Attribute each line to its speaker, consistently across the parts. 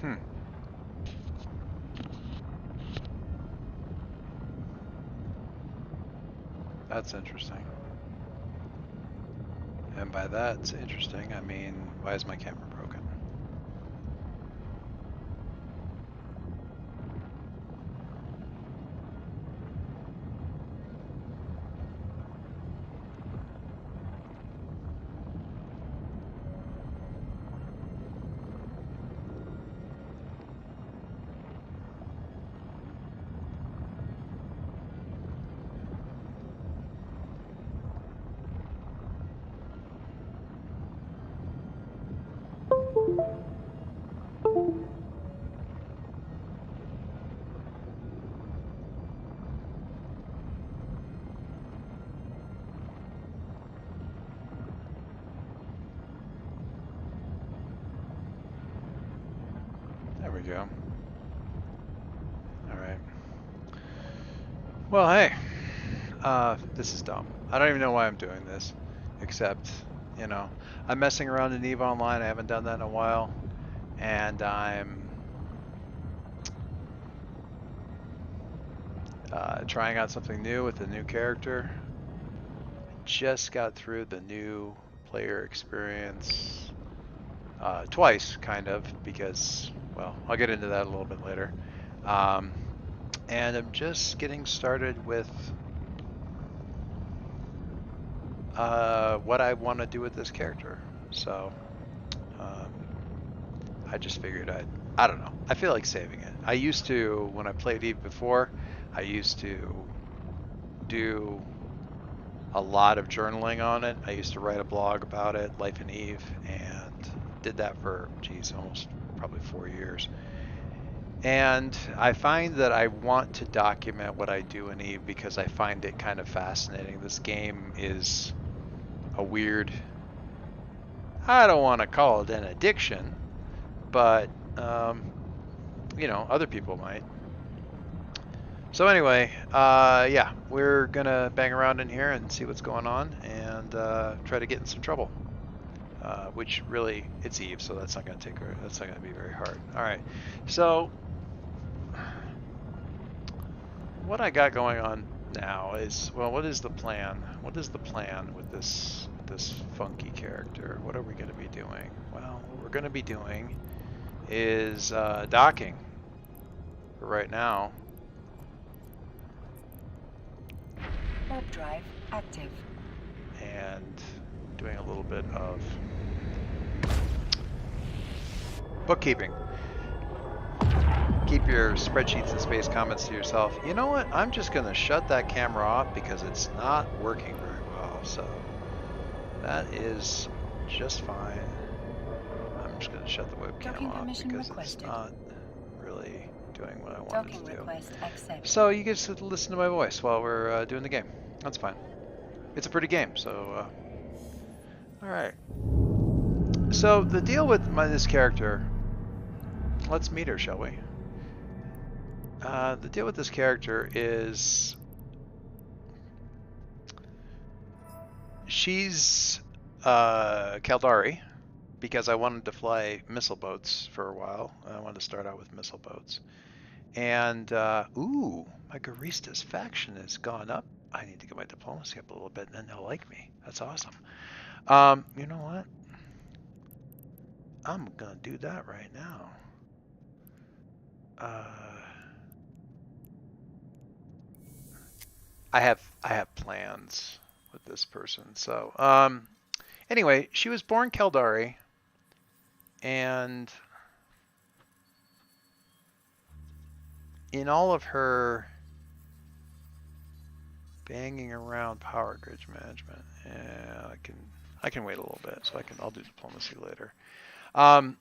Speaker 1: Hmm. That's interesting. And by that's interesting, I mean, why is my camera broken? There we go. All right. Well, hey, this is dumb. I don't even know why I'm doing this, except, you know, I'm messing around in EVE Online. I haven't done that in a while, and I'm trying out something new with a new character. Just got through the new player experience twice, kind of, because, well, I'll get into that a little bit later. Um, and I'm just getting started with what I want to do with this character. So um, I just figured I don't know. I feel like saving it. I used to, when I played EVE before, I used to do a lot of journaling on it. I used to write a blog about it, Life in EVE, and did that for, geez, almost probably 4 years. And I find that I want to document what I do in EVE because I find it kind of fascinating. This game is a weird, I don't want to call it an addiction, but other people might. So anyway, yeah, we're gonna bang around in here and see what's going on and try to get in some trouble. Which really, it's Eve, so that's not gonna be very hard. All right, so what I got going on now is, well, what is the plan? What is the plan with this funky character? What are we gonna be doing? Well, what we're gonna be doing is docking for right now.
Speaker 2: Warp drive active.
Speaker 1: And doing a little bit of bookkeeping. Keep your spreadsheets and space comments to yourself. You know what? I'm just going to shut that camera off because it's not working very well. So that is just fine. I'm just going to shut the webcam
Speaker 2: Docking
Speaker 1: off
Speaker 2: permission
Speaker 1: because it's
Speaker 2: requested.
Speaker 1: not really doing what I wanted
Speaker 2: Docking
Speaker 1: to do.
Speaker 2: request accepted.
Speaker 1: So you get to listen to my voice while we're doing the game. That's fine. It's a pretty game, so all right. So the deal with this character, let's meet her, shall we? The deal with this character is she's Caldari because I wanted to fly missile boats for a while. I wanted to start out with missile boats. And, ooh, my Garistas faction has gone up. I need to get my diplomacy up a little bit and then they'll like me. That's awesome. You know what? I'm gonna do that right now. Uh, I have plans with this person. So, anyway, she was born Caldari, and in all of her banging around power grid management, yeah, I can wait a little bit, so I'll do diplomacy later. Um,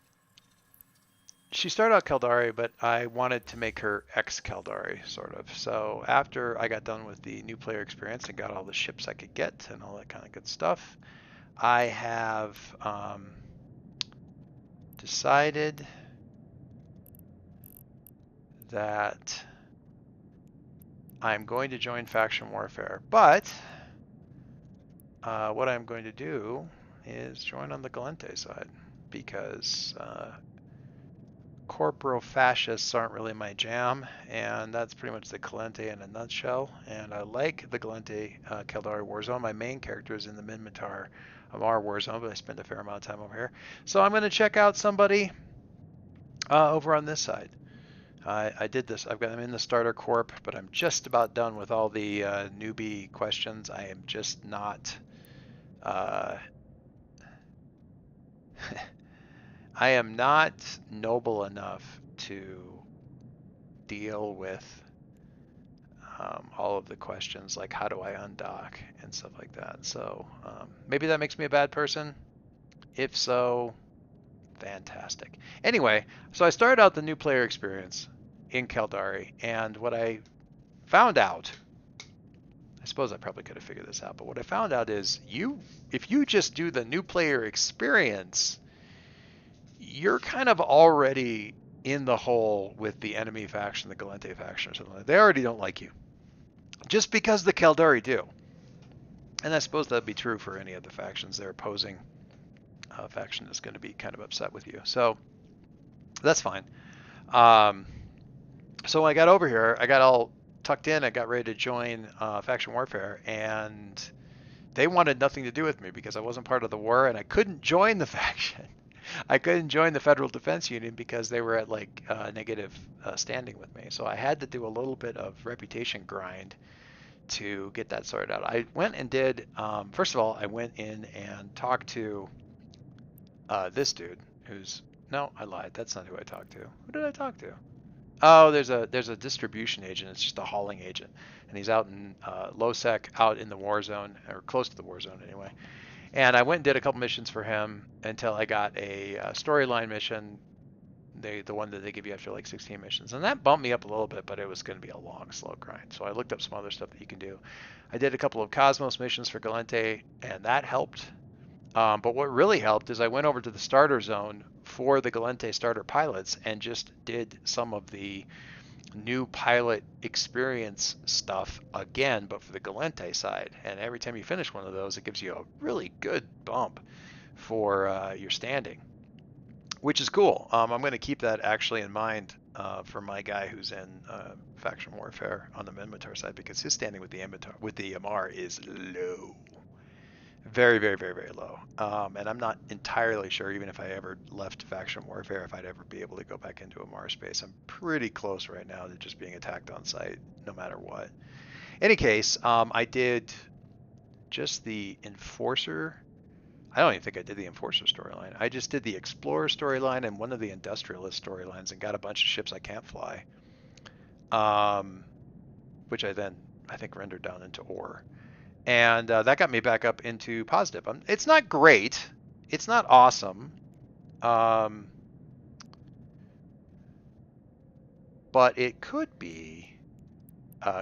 Speaker 1: she started out Caldari, but I wanted to make her ex-Caldari, sort of. So after I got done with the new player experience and got all the ships I could get and all that kind of good stuff, I have decided that I'm going to join faction warfare, but what I'm going to do is join on the Galente side because corporal fascists aren't really my jam, and that's pretty much the Calente in a nutshell. And I like the Calente Caldari Warzone. My main character is in the Minmatar Amar Warzone, but I spend a fair amount of time over here. So I'm going to check out somebody over on this side. I did this. I'm in the starter corp, but I'm just about done with all the newbie questions. I am just not. Uh, I am not noble enough to deal with all of the questions like how do I undock and stuff like that. So maybe that makes me a bad person. If so, fantastic. Anyway, so I started out the new player experience in Caldari, and what I found out, I suppose I probably could have figured this out, but what I found out is if you just do the new player experience, you're kind of already in the hole with the enemy faction, the Galente faction or something like that. They already don't like you. Just because the Caldari do. And I suppose that'd be true for any of the factions. Their opposing faction is going to be kind of upset with you. So that's fine. Um, so when I got over here, I got all tucked in. I got ready to join faction warfare, and they wanted nothing to do with me because I wasn't part of the war, and I couldn't join the faction. I couldn't join the Federal Defense Union because they were at like negative standing with me. So I had to do a little bit of reputation grind to get that sorted out. I went and did, first of all, I went in and talked to this dude who's, no, I lied. That's not who I talked to. Who did I talk to? Oh, there's a distribution agent. It's just a hauling agent, and he's out in Losec, out in the war zone, or close to the war zone anyway. And I went and did a couple missions for him until I got a storyline mission, the one that they give you after like 16 missions, and that bumped me up a little bit, but it was going to be a long, slow grind. So I looked up some other stuff that you can do. I did a couple of Cosmos missions for Galente, and that helped. But what really helped is I went over to the starter zone for the Galente starter pilots and just did some of the new pilot experience stuff again, but for the Galente side. And every time you finish one of those, it gives you a really good bump for your standing, which is cool. I'm going to keep that actually in mind for my guy who's in faction warfare on the Minmatar side, because his standing with the Amar is low. Very, very, very, very low. And I'm not entirely sure, even if I ever left faction warfare, if I'd ever be able to go back into a Mars space. I'm pretty close right now to just being attacked on sight, no matter what. Any case, I did just the Enforcer. I don't even think I did the Enforcer storyline. I just did the Explorer storyline and one of the Industrialist storylines and got a bunch of ships I can't fly, which I then, I think, rendered down into ore. And that got me back up into positive. It's not great. It's not awesome. But it could be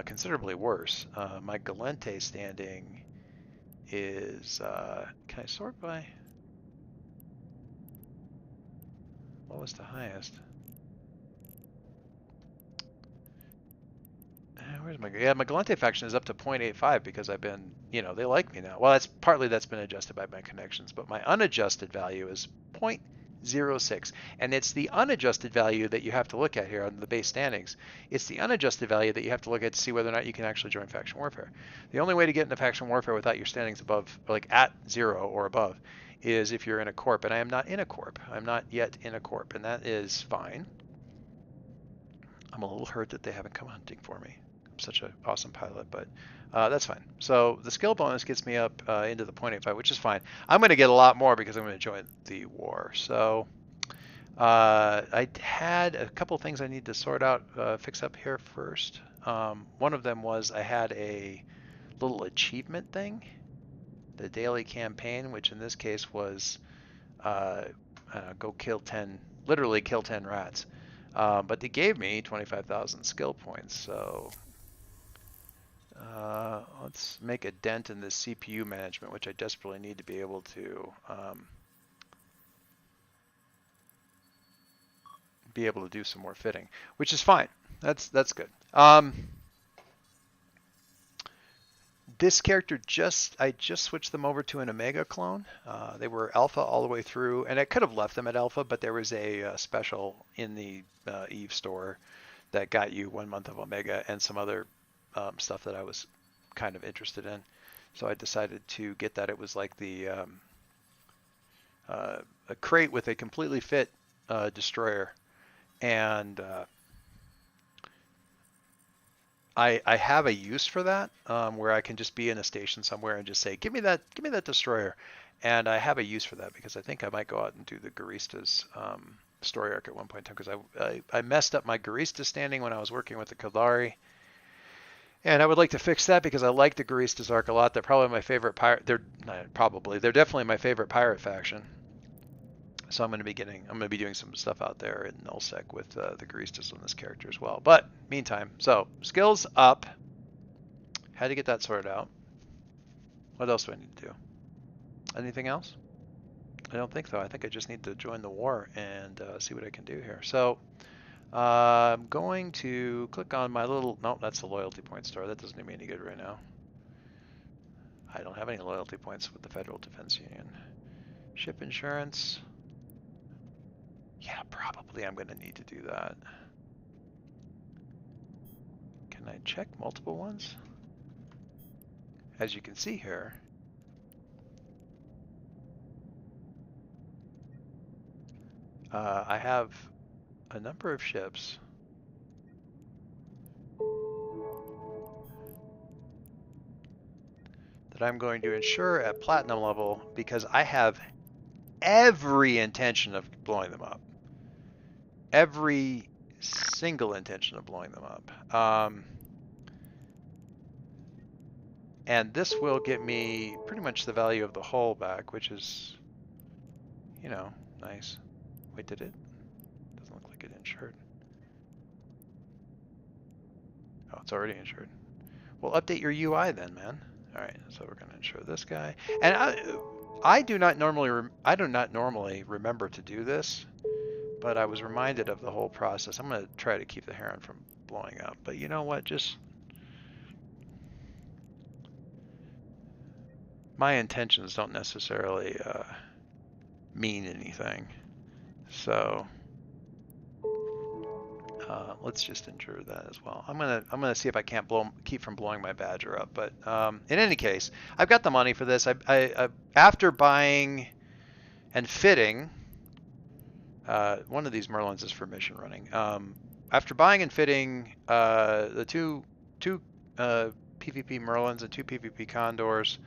Speaker 1: considerably worse. My Galente standing is, can I sort by, what was the highest? Where's my, yeah, my Galente faction is up to 0.85 because I've been, they like me now. Well, that's been adjusted by my connections, but my unadjusted value is 0.06, and it's the unadjusted value that you have to look at here on the base standings. It's the unadjusted value that you have to look at to see whether or not you can actually join faction warfare. The only way to get into faction warfare without your standings above, like at 0 or above, is if you're in a corp, and I am not in a corp. I'm not yet in a corp, and that is fine. I'm a little hurt that they haven't come hunting for me. I'm such an awesome pilot, but that's fine. So the skill bonus gets me up into the 0.85, which is fine. I'm going to get a lot more because I'm going to join the war. So I had a couple things I need to sort out, fix up here first. One of them was I had a little achievement thing, the daily campaign, which in this case was go kill 10, literally kill 10 rats. But they gave me 25,000 skill points, so let's make a dent in the CPU management, which I desperately need to be able to do some more fitting, which is fine. That's good. This character I just switched them over to an Omega clone. They were Alpha all the way through, and I could have left them at Alpha, but there was a special in the EvE store that got you 1 month of Omega and some other stuff that I was kind of interested in. So I decided to get that. It was like a crate with a completely fit destroyer, and I have a use for that where I can just be in a station somewhere and just say, give me that destroyer, and I have a use for that because I think I might go out and do the Garistas story arc at one point in time because I messed up my Garista standing when I was working with the Kaldari. And I would like to fix that because I like the Garistas arc a lot. They're probably my favorite pirate. They're definitely my favorite pirate faction. So I'm going to be doing some stuff out there in nullsec with the Garistas on this character as well. But meantime, so skills up. Had to get that sorted out. What else do I need to do? Anything else? I don't think so. I think I just need to join the war and see what I can do here. So I'm going to click on my little, no, that's the loyalty point store. That doesn't do me any good right now. I don't have any loyalty points with the Federal Defense Union. Ship insurance. Yeah, probably I'm going to need to do that. Can I check multiple ones? As you can see here, I have a number of ships that I'm going to insure at platinum level because I have every intention of blowing them up. Every single intention of blowing them up. And this will get me pretty much the value of the hull back, which is, you know, nice. Wait, did it? Doesn't look like it insured. Oh, it's already insured. Well, update your UI then, man. All right, so we're going to insure this guy. And I do not normally remember to do this, but I was reminded of the whole process. I'm going to try to keep the Heron from blowing up. But you know what? Just my intentions don't necessarily mean anything. So let's just insure that as well. I'm gonna see if I can't keep from blowing my Badger up. But in any case, I've got the money for this. I after buying and fitting, one of these Merlins is for mission running. After buying and fitting the two PvP Merlins and two PvP Condors,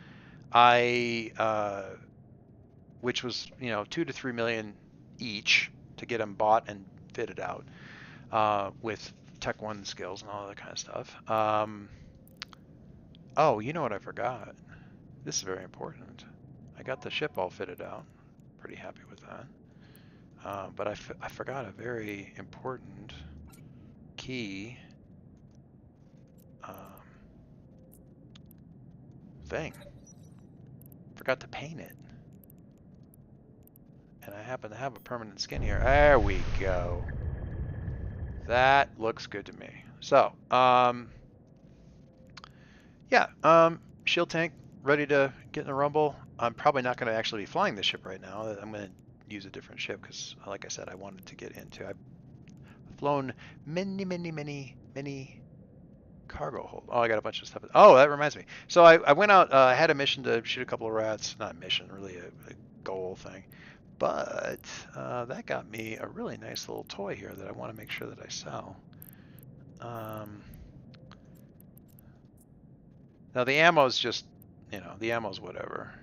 Speaker 1: which was 2 to 3 million each to get them bought and fitted out. With Tech 1 skills and all that kind of stuff. Oh, you know what I forgot? This is very important. I got the ship all fitted out. Pretty happy with that. But I forgot a very important key thing. Forgot to paint it. And I happen to have a permanent skin here. There we go. That looks good to me. So, yeah, shield tank ready to get in a rumble. I'm probably not going to actually be flying this ship right now. I'm going to use a different ship because, like I said, I wanted to get into. I've flown many cargo hold. Oh, I got a bunch of stuff. Oh, that reminds me. So I went out. I had a mission to shoot a couple of rats. Not a mission, really a goal thing. But that got me a really nice little toy here that I want to make sure that I sell. Now the ammo's just, the ammo's whatever.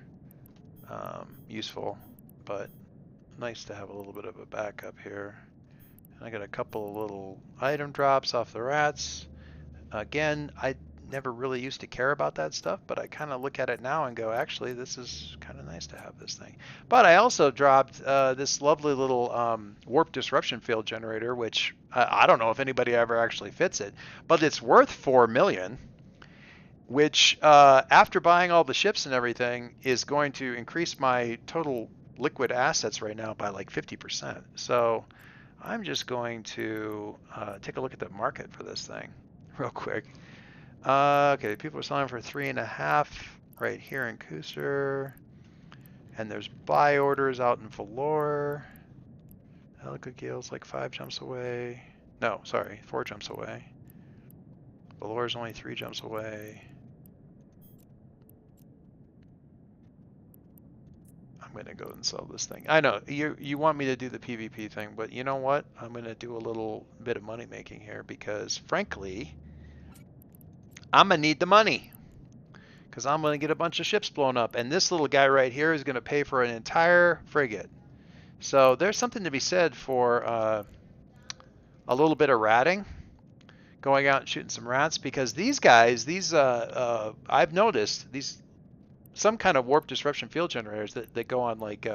Speaker 1: Useful, but nice to have a little bit of a backup here. And I got a couple of little item drops off the rats. Again, I never really used to care about that stuff, but I kind of look at it now and go, actually, this is kind of nice to have this thing. But I also dropped this lovely little warp disruption field generator, which I don't know if anybody ever actually fits it, but it's worth 4 million, which after buying all the ships and everything is going to increase my total liquid assets right now by like 50%. So I'm just going to take a look at the market for this thing real quick. Okay, people are selling for 3.5 right here in Cooster. And there's buy orders out in Valor. Helica Gale's like 5 jumps away. No, sorry, 4 jumps away. Valor's only 3 jumps away. I'm gonna go and sell this thing. I know you want me to do the PvP thing, but you know what? I'm gonna do a little bit of money making here because frankly, I'm gonna need the money because I'm gonna get a bunch of ships blown up, and this little guy right here is gonna pay for an entire frigate. So there's something to be said for a little bit of ratting, going out and shooting some rats, because these guys, I've noticed these some kind of warp disruption field generators that go on like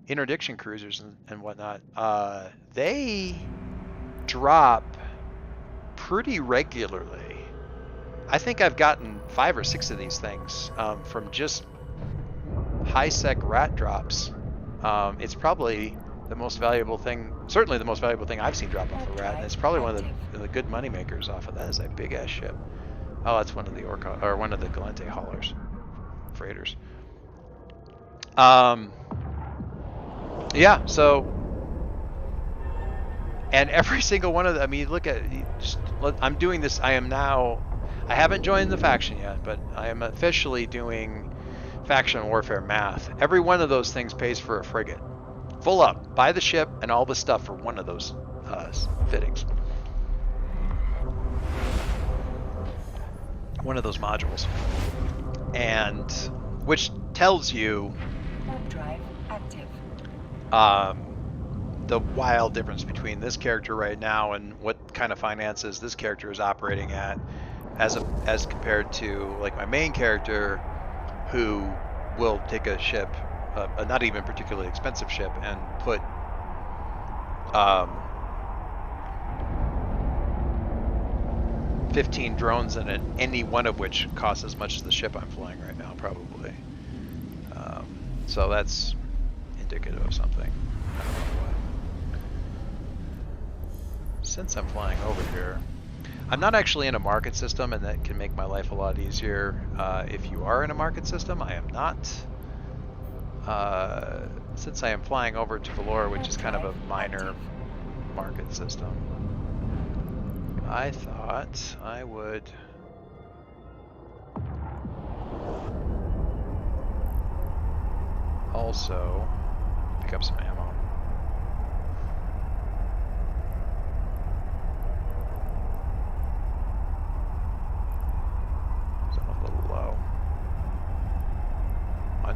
Speaker 1: interdiction cruisers and whatnot. They drop pretty regularly. I think I've gotten 5 or 6 of these things from just high sec rat drops. It's probably the most valuable thing, certainly the most valuable thing I've seen drop off a rat, and it's probably one of the good money makers off of that. Is a big ass ship. Oh, that's one of the Orca or one of the Galente haulers, freighters. Yeah. So, and every single one of them. I mean, look at. I'm doing this. I haven't joined the faction yet, but I am officially doing faction warfare math. Every one of those things pays for a frigate. Full up. Buy the ship and all the stuff for one of those fittings. One of those modules. And which tells you
Speaker 2: drive active.
Speaker 1: The wild difference between this character right now and what kind of finances this character is operating at as compared to like my main character, who will take a ship, a not even particularly expensive ship, and put 15 drones in it, any one of which costs as much as the ship I'm flying right now, probably. So that's indicative of something. I don't know what. Since I'm flying over here, I'm not actually in a market system, and that can make my life a lot easier. If you are in a market system, I am not. Since I am flying over to Valor, which is kind of a minor market system, I thought I would also pick up some ammo.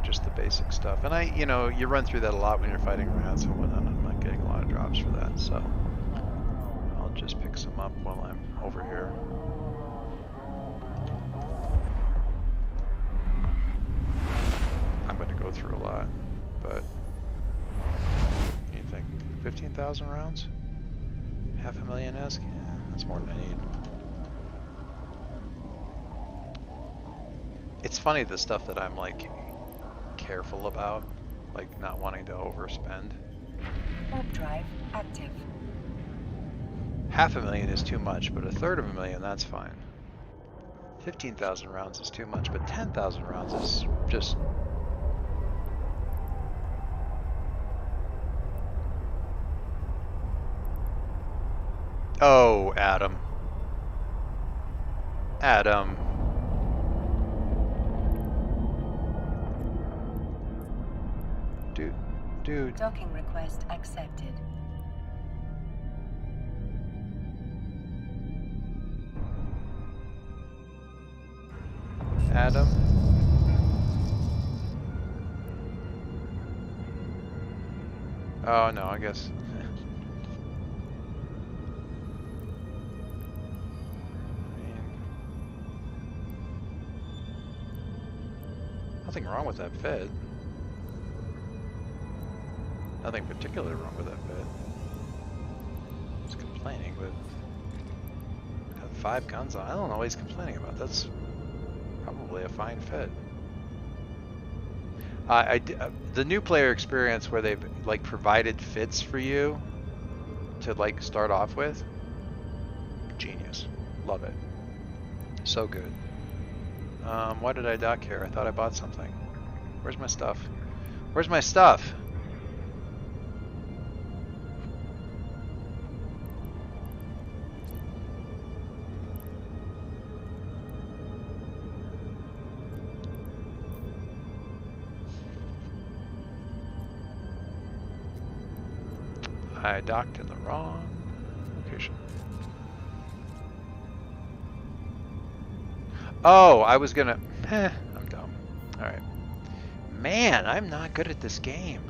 Speaker 1: Just the basic stuff, and you run through that a lot when you're fighting rats and whatnot. I'm not getting a lot of drops for that, so I'll just pick some up while I'm over here. I'm going to go through a lot, but you think 15,000 rounds? 500,000 ESC? Yeah, that's more than I need. It's funny the stuff that I'm like careful about, like not wanting to overspend.
Speaker 2: Warp drive active.
Speaker 1: 500,000 is too much, but 1/3 of a million, that's fine. 15,000 rounds is too much, but 10,000 rounds is just... Oh, Adam. Adam. Dude.
Speaker 2: Docking request accepted.
Speaker 1: Adam. Oh no, I guess. Nothing wrong with that fit. Nothing particularly wrong with that fit. He's complaining, but got 5 guns on. I don't know what he's complaining about. That's probably a fine fit. The new player experience where they've like provided fits for you to like start off with, genius. Love it. So good. Why did I dock here? I thought I bought something. Where's my stuff? Where's my stuff? I docked in the wrong location. Oh, I was gonna... I'm dumb. Alright. Man, I'm not good at this game.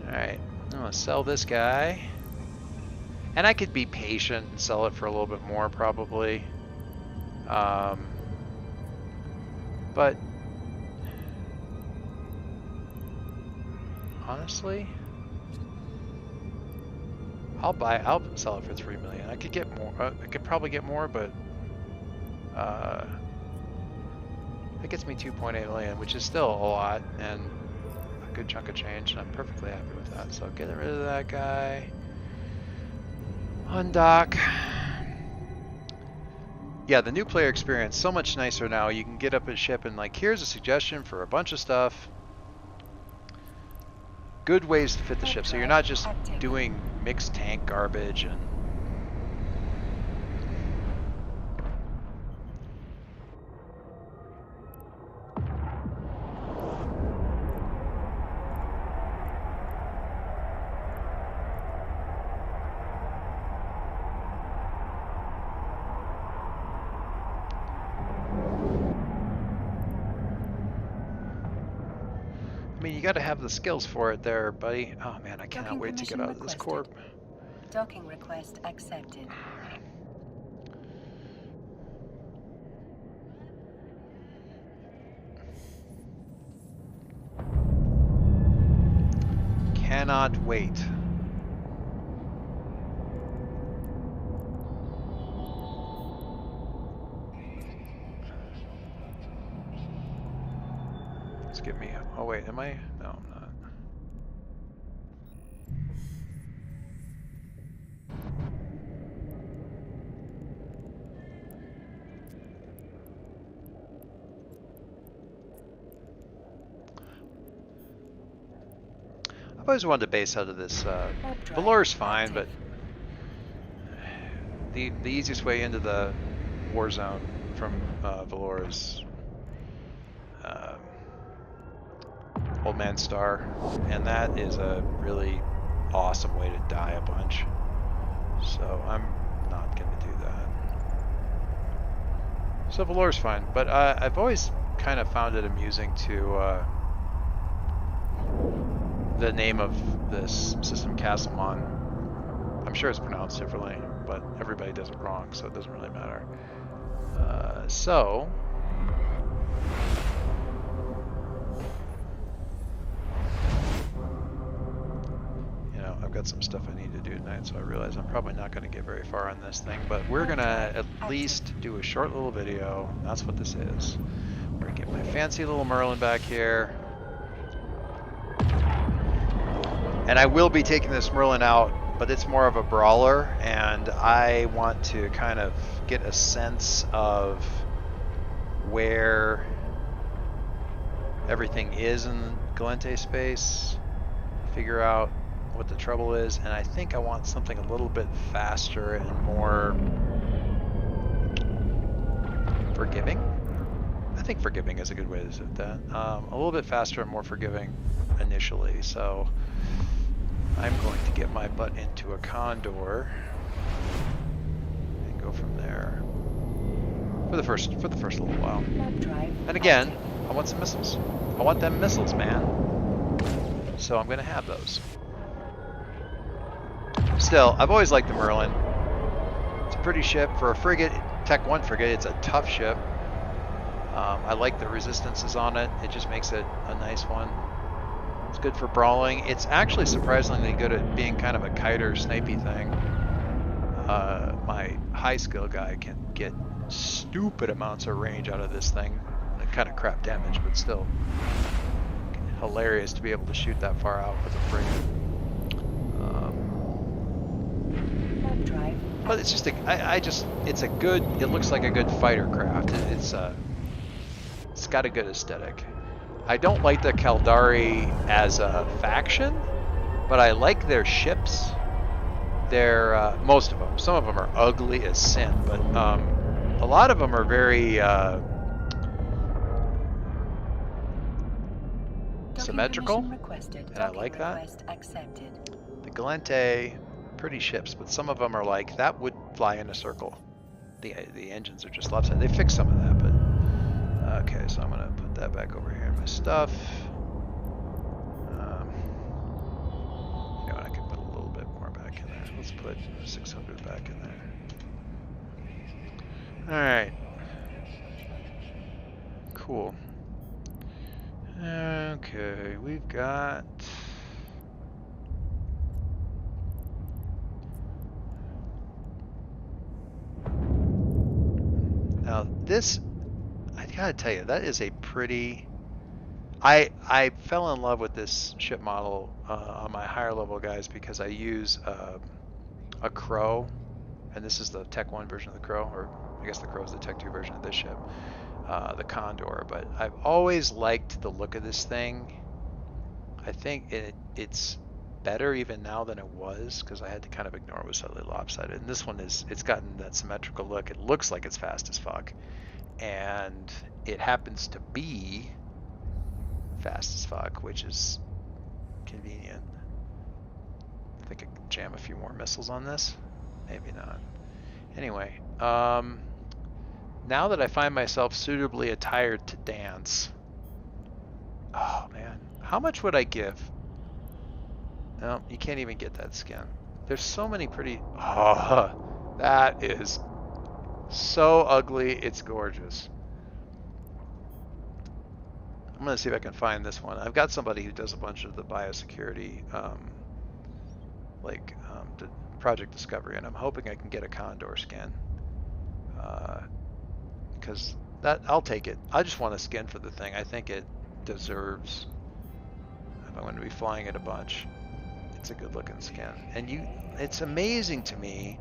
Speaker 1: Alright, I'm gonna sell this guy. And I could be patient and sell it for a little bit more, probably. But... honestly... I'll sell it for 3 million. I could get more, I could probably get more, but that gets me 2.8 million, which is still a lot and a good chunk of change, and I'm perfectly happy with that. So getting rid of that guy. Undock. Yeah, the new player experience, so much nicer now. You can get up a ship and like, here's a suggestion for a bunch of stuff. Good ways to fit the ship, so you're not just doing mixed tank garbage and... I mean, you got to have the skills for it there, buddy. Oh man, I cannot wait to get out of this corp.
Speaker 2: Docking request accepted.
Speaker 1: Cannot wait. Let's get me... oh wait, am I? No, I'm not. I've always wanted to base out of this. Valore's fine, but the easiest way into the war zone from Valore is Old Man Star, and that is a really awesome way to die a bunch. So I'm not going to do that. So Valore's fine, but I've always kind of found it amusing to the name of this system, Castlemon. I'm sure it's pronounced differently, but everybody does it wrong, so it doesn't really matter. You know, I've got some stuff I need to do tonight, so I realize I'm probably not going to get very far on this thing, but we're going to at least do a short little video. That's what this is. We're going to get my fancy little Merlin back here. And I will be taking this Merlin out, but it's more of a brawler, and I want to kind of get a sense of where everything is in Galente space, figure out what the trouble is, and I think I want something a little bit faster and more forgiving. I think forgiving is a good way to say that. A little bit faster and more forgiving initially, so I'm going to get my butt into a Condor and go from there for the first little while. And again, I want some missiles. I want them missiles, man. So I'm going to have those. Still, I've always liked the Merlin. It's a pretty ship for a frigate, Tech 1 frigate. It's a tough ship. I like the resistances on it. It just makes it a nice one. It's good for brawling. It's actually surprisingly good at being kind of a kiter snipey thing. My high skill guy can get stupid amounts of range out of this thing. Kind of crap damage, but still hilarious to be able to shoot that far out with a frigate.
Speaker 2: Warp drive
Speaker 1: But it's just it's a good. It looks like a good fighter craft. It's got a good aesthetic. I don't like the Kaldari as a faction, but I like their ships. They're most of them. Some of them are ugly as sin, but a lot of them are very
Speaker 2: Docking
Speaker 1: symmetrical,
Speaker 2: permission requested.
Speaker 1: and I
Speaker 2: Docking
Speaker 1: like that.
Speaker 2: request accepted.
Speaker 1: The Galente, pretty ships, but some of them are like that would fly in a circle. The engines are just lopsided. They fixed some of that, but okay. So I'm gonna put that back over here in my stuff. You know, I could put a little bit more back in there. Let's put 600 back in there. All right. Cool. Okay, we've got. Now this, I gotta tell you, that is a pretty. I fell in love with this ship model on my higher level guys because I use a Crow, and this is the Tech 1 version of the Crow, or I guess the Crow is the Tech 2 version of this ship, the Condor. But I've always liked the look of this thing. I think it's better even now than it was because I had to kind of ignore it was slightly lopsided. And this one it's gotten that symmetrical look. It looks like it's fast as fuck, and it happens to be fast as fuck, which is convenient. I think I can jam a few more missiles on this. Maybe not. Anyway, now that I find myself suitably attired to dance, oh man, how much would I give? No, you can't even get that skin. There's so many pretty. Oh, that is so ugly. It's gorgeous. I'm gonna see if I can find this one. I've got somebody who does a bunch of the biosecurity, Project Discovery, and I'm hoping I can get a Condor skin. Because that I'll take it. I just want a skin for the thing. I think it deserves. If I'm going to be flying it a bunch, it's a good looking skin. And it's amazing to me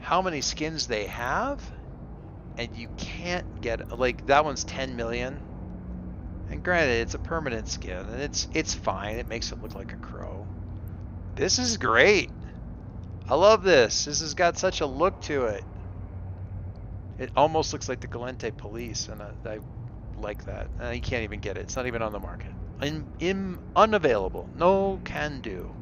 Speaker 1: how many skins they have, and you can't get like that one's 10 million. And granted, it's a permanent skin, and it's fine. It makes it look like a crow. This is great. I love this. This has got such a look to it. It almost looks like the Galente Police, and I like that. You can't even get it. It's not even on the market. Unavailable. No can do.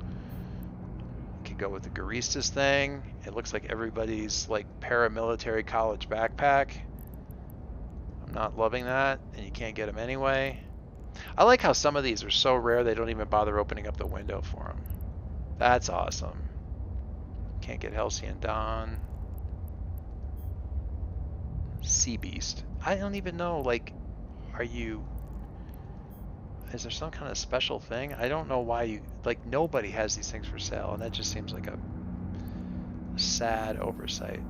Speaker 1: You could go with the Garistas thing. It looks like everybody's like paramilitary college backpack. I'm not loving that, and you can't get them anyway. I like how some of these are so rare they don't even bother opening up the window for them. That's awesome. Can't get Halcyon Dawn. Sea Beast. I don't even know, like, is there some kind of special thing? I don't know why like, nobody has these things for sale, and that just seems like a sad oversight.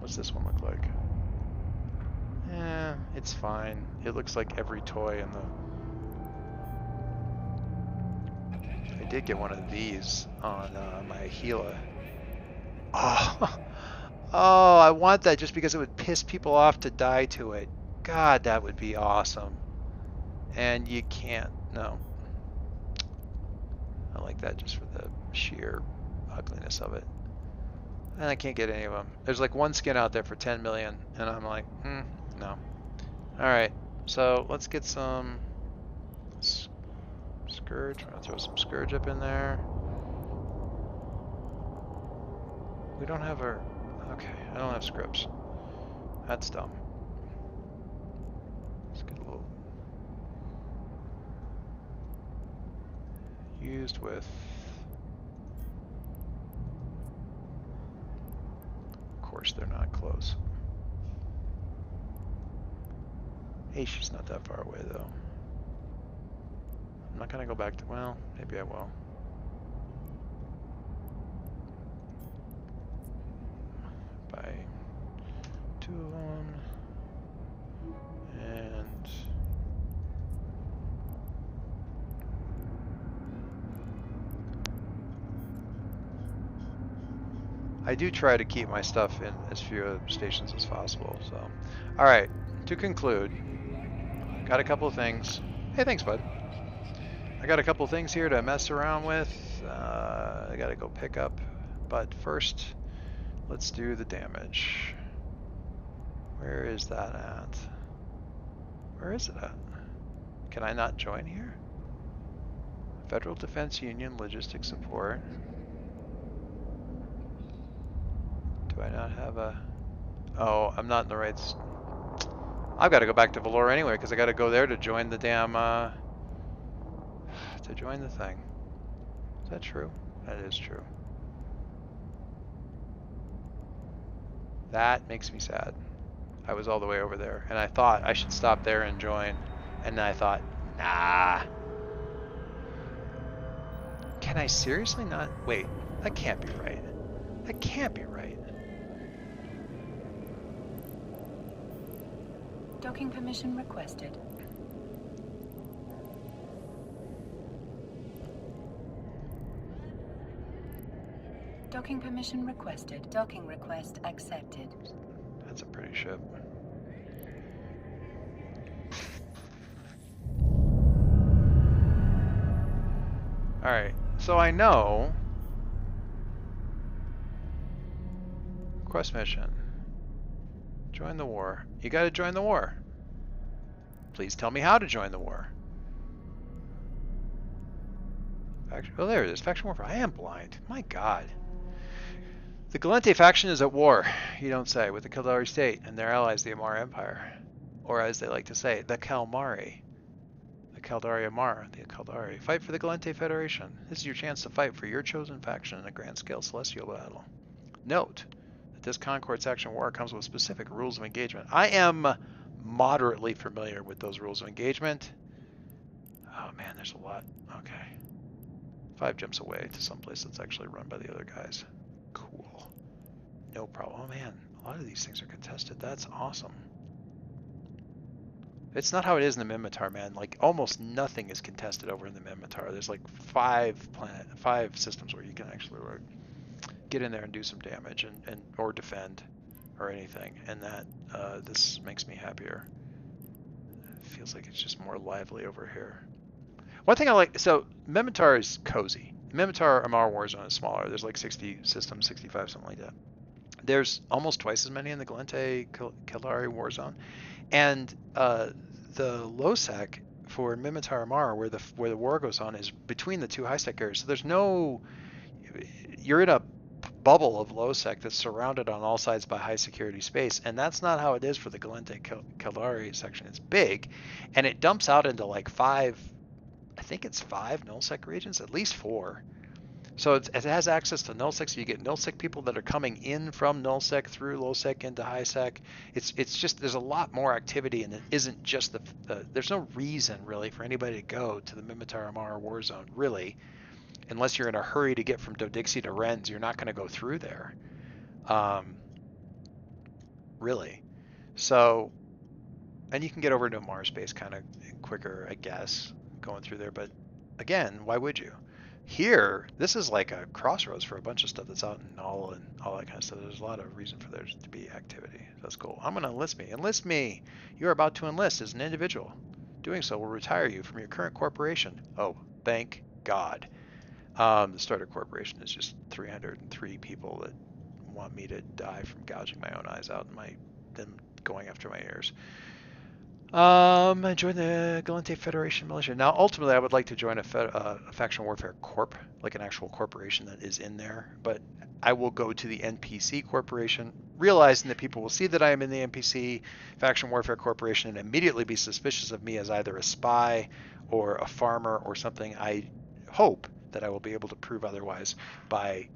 Speaker 1: What's this one look like? It's fine. It looks like every toy in the... I did get one of these on my Gila. Oh, oh, I want that just because it would piss people off to die to it. God, that would be awesome. And you can't. No. I like that just for the sheer ugliness of it. And I can't get any of them. There's like one skin out there for 10 million, and I'm like, no. Alright, so let's get some Scourge. I'm gonna throw some Scourge up in there. We don't have our... Okay, I don't have scripts. That's dumb. Let's get a little... Used with... Of course they're not close. She's not that far away though. I'm not gonna go back to... Well, maybe I will. Buy 2 of them. And... I do try to keep my stuff in as few stations as possible. So, all right. To conclude, got a couple of things. Hey, thanks, bud. I got a couple of things here to mess around with. I got to go pick up, but first, let's do the damage. Where is that at? Where is it at? Can I not join here? Federal Defense Union Logistics Support. Do I not have a... Oh, I'm not in the right... I've got to go back to Valor anyway, because I got to go there to join the damn... to join the thing. Is that true? That is true. That makes me sad. I was all the way over there, and I thought I should stop there and join, and then I thought, nah. Can I seriously not? Wait, that can't be right. That can't be right.
Speaker 2: Docking permission requested. Docking permission requested. Docking request accepted.
Speaker 1: That's a pretty ship. Alright, so I know... Quest mission. Join the war. You gotta join the war. Please tell me how to join the war. Faction, oh, there it is. Faction warfare. I am blind. My god. The Galente faction is at war, you don't say, with the Kildari state and their allies, the Amar Empire. Or as they like to say, the Kalmari. The Caldari Amar, the Caldari. Fight for the Galente Federation. This is your chance to fight for your chosen faction in a grand-scale celestial battle. Note that this Concord Section War comes with specific rules of engagement. I am moderately familiar with those rules of engagement. Oh man, there's a lot. Okay. 5 jumps away to someplace that's actually run by the other guys. Cool. No problem. Oh man, a lot of these things are contested. That's awesome. It's not how it is in the Minmatar, man. Like almost nothing is contested over in the Minmatar. There's like 5 systems where you can actually get in there and do some damage and or defend or anything, and that this makes me happier. It feels like it's just more lively over here. One thing I like, so Minmatar is cozy. Minmatar Amar Warzone is smaller. There's like 60 systems, 65, something like that. There's almost twice as many in the Galente Kildari Warzone, and the low sec for Minmatar Amar, where the war goes on, is between the two high sec areas. So there's no, you're in a bubble of low sec that's surrounded on all sides by high security space, and that's not how it is for the Galente Kildari section. It's big, and it dumps out into like 5. I think it's 5 nullsec regions, at least 4. So it has access to nullsec, so you get nullsec people that are coming in from nullsec through lowsec into highsec. It's just, there's a lot more activity, and it isn't just there's no reason really for anybody to go to the Minmatar Amara Warzone, really, unless you're in a hurry to get from Dodixie to Rennes. You're not going to go through there, really. So, and you can get over to Mars base kind of quicker, I guess, going through there, but again, why would you? Here, this is like a crossroads for a bunch of stuff that's out in Null and all that kind of stuff. There's a lot of reason for there to be activity. That's cool. I'm going to enlist me. Enlist me! You are about to enlist as an individual. Doing so will retire you from your current corporation. Oh, thank God. The starter corporation is just 303 people that want me to die from gouging my own eyes out and them going after my ears. Join the Galente Federation militia. Now, ultimately, I would like to join a faction warfare corp, like an actual corporation that is in there. But I will go to the NPC corporation, realizing that people will see that I am in the NPC faction warfare corporation and immediately be suspicious of me as either a spy or a farmer or something. I hope that I will be able to prove otherwise by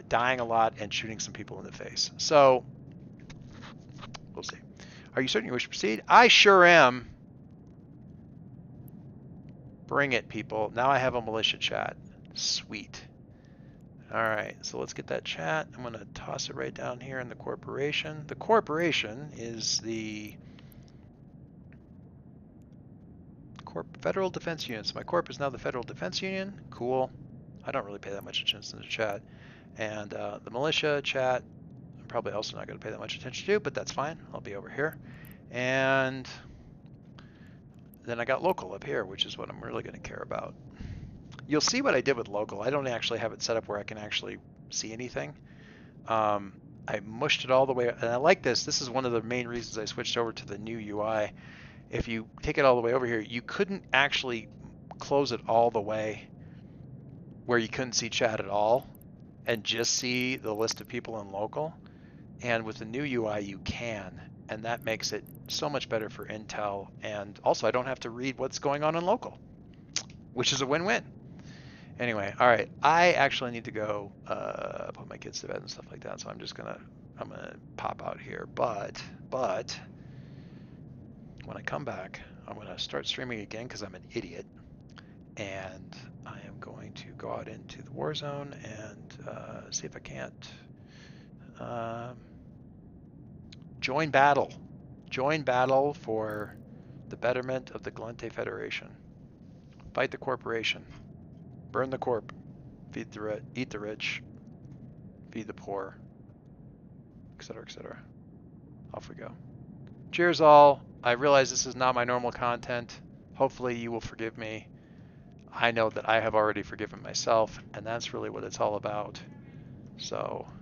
Speaker 1: dying a lot and shooting some people in the face. So, we'll see. Are you certain you wish to proceed? I sure am. Bring it, people. Now I have a militia chat. Sweet. Alright, so let's get that chat. I'm going to toss it right down here in the corporation. The corporation is the Federal Defense Union. So my corp is now the Federal Defense Union. Cool. I don't really pay that much attention to the chat. And the militia chat, I'm probably also not going to pay that much attention to, but that's fine. I'll be over here. And then I got local up here, which is what I'm really going to care about. You'll see what I did with local. I don't actually have it set up where I can actually see anything. I mushed it all the way, and I like this. This is one of the main reasons I switched over to the new UI. If you take it all the way over here, you couldn't actually close it all the way where you couldn't see chat at all and just see the list of people in local. And with the new UI, you can, and that makes it so much better for Intel. And also, I don't have to read what's going on in local, which is a win-win. Anyway, all right, I actually need to go put my kids to bed and stuff like that, so I'm gonna pop out here. But when I come back, I'm gonna start streaming again because I'm an idiot, and I am going to go out into the war zone and see if I can't join battle. Join battle for the betterment of the Galente Federation. Fight the corporation. Burn the corp. Eat the rich. Feed the poor. Etc. Etc. Off we go. Cheers, all. I realize this is not my normal content. Hopefully, you will forgive me. I know that I have already forgiven myself, and that's really what it's all about. So,